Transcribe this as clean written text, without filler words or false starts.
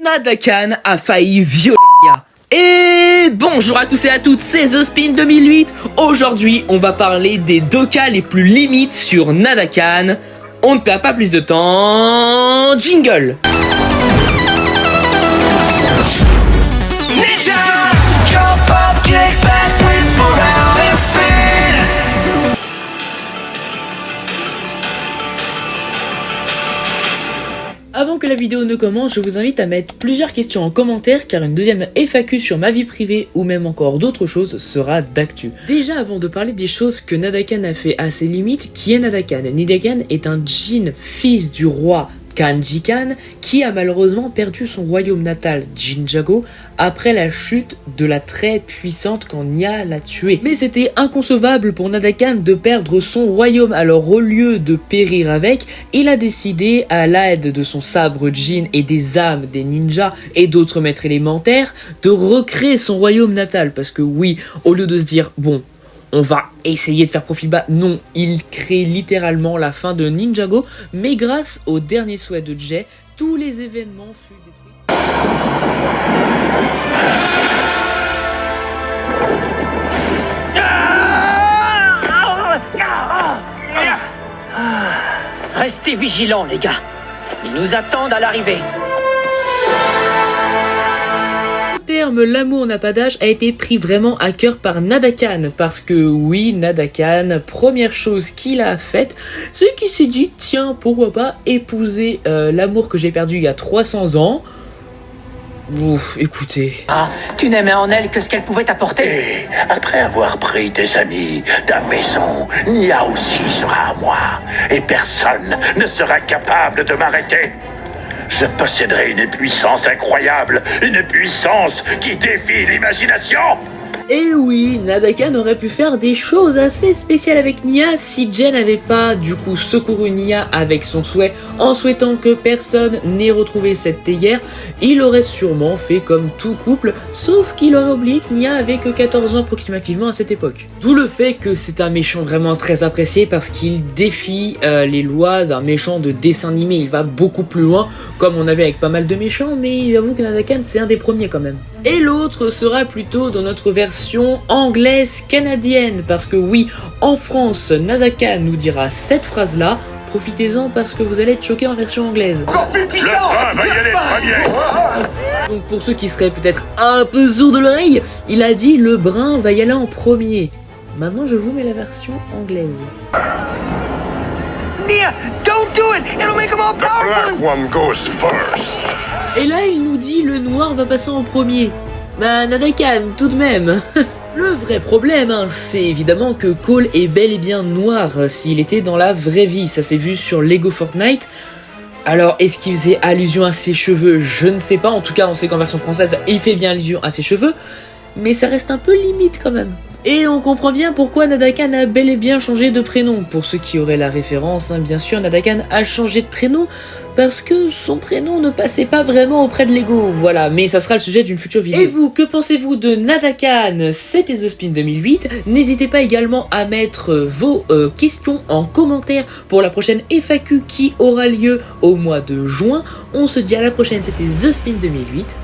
Nadakan a failli violer Nia. Et bonjour à tous et à toutes, c'est The Spin 2008. Aujourd'hui, on va parler des 2 cas les plus limites sur Nadakan. On ne perd pas plus de temps. Jingle. Ninja, jump up, kick back, whip around and spin. Avant que la vidéo ne commence, je vous invite à mettre plusieurs questions en commentaire car une deuxième FAQ sur ma vie privée ou même encore d'autres choses sera d'actu. Déjà avant de parler des choses que Nadakan a fait à ses limites, qui est Nadakan? Nadakan est un djinn fils du roi Kanji Khan qui a malheureusement perdu son royaume natal Jinjago après la chute de la très puissante quand Nia l'a tué. Mais c'était inconcevable pour Nadakan de perdre son royaume, alors au lieu de périr avec, il a décidé à l'aide de son sabre Jin et des âmes des ninjas et d'autres maîtres élémentaires de recréer son royaume natal parce que oui, au lieu de se dire bon, on va essayer de faire profil bas. Non, il crée littéralement la fin de Ninjago, mais grâce au dernier souhait de Jay, tous les événements furent détruits. Restez vigilants, les gars. Ils nous attendent à l'arrivée. Le terme l'amour n'a pas d'âge a été pris vraiment à cœur par Nadakan parce que oui, Nadakan, première chose qu'il a faite, c'est qu'il s'est dit tiens, pourquoi pas épouser l'amour que j'ai perdu il y a 300 ans. Ouf, écoutez. Ah, tu n'aimais en elle que ce qu'elle pouvait t'apporter. Et après avoir pris tes amis, ta maison, Nia aussi sera à moi. Et personne ne sera capable de m'arrêter. Je posséderai une puissance incroyable, une puissance qui défie l'imagination. Et oui, Nadakan aurait pu faire des choses assez spéciales avec Nia si Jay n'avait pas du coup secouru Nia avec son souhait en souhaitant que personne n'ait retrouvé cette théière. Il aurait sûrement fait comme tout couple, sauf qu'il aurait oublié que Nia avait que 14 ans approximativement à cette époque. D'où le fait que c'est un méchant vraiment très apprécié parce qu'il défie les lois d'un méchant de dessin animé. Il va beaucoup plus loin, comme on avait avec pas mal de méchants, mais j'avoue que Nadakan c'est un des premiers quand même. Et l'autre sera plutôt dans notre version anglaise canadienne parce que oui, en France, Nadakan nous dira cette phrase-là. Profitez-en parce que vous allez être choqués en version anglaise. Le train va y aller premier. Donc pour ceux qui seraient peut-être un peu sourds de l'oreille, il a dit le brun va y aller en premier. Maintenant je vous mets la version anglaise. Nia, don't do it. It'll make them all powerful. Black one goes first. Et là il nous dit le noir va passer en premier. Bah Nadakan tout de même. Le vrai problème, c'est évidemment que Cole est bel et bien noir s'il était dans la vraie vie. Ça s'est vu sur Lego Fortnite. Alors, est-ce qu'il faisait allusion à ses cheveux? Je ne sais pas. En tout cas, on sait qu'en version française, il fait bien allusion à ses cheveux. Mais ça reste un peu limite quand même. Et on comprend bien pourquoi Nadakan a bel et bien changé de prénom. Pour ceux qui auraient la référence, bien sûr, Nadakan a changé de prénom parce que son prénom ne passait pas vraiment auprès de Lego. Voilà, mais ça sera le sujet d'une future vidéo. Et vous, que pensez-vous de Nadakan? C'était The Spin 2008. N'hésitez pas également à mettre vos questions en commentaire pour la prochaine FAQ qui aura lieu au mois de juin. On se dit à la prochaine, c'était The Spin 2008.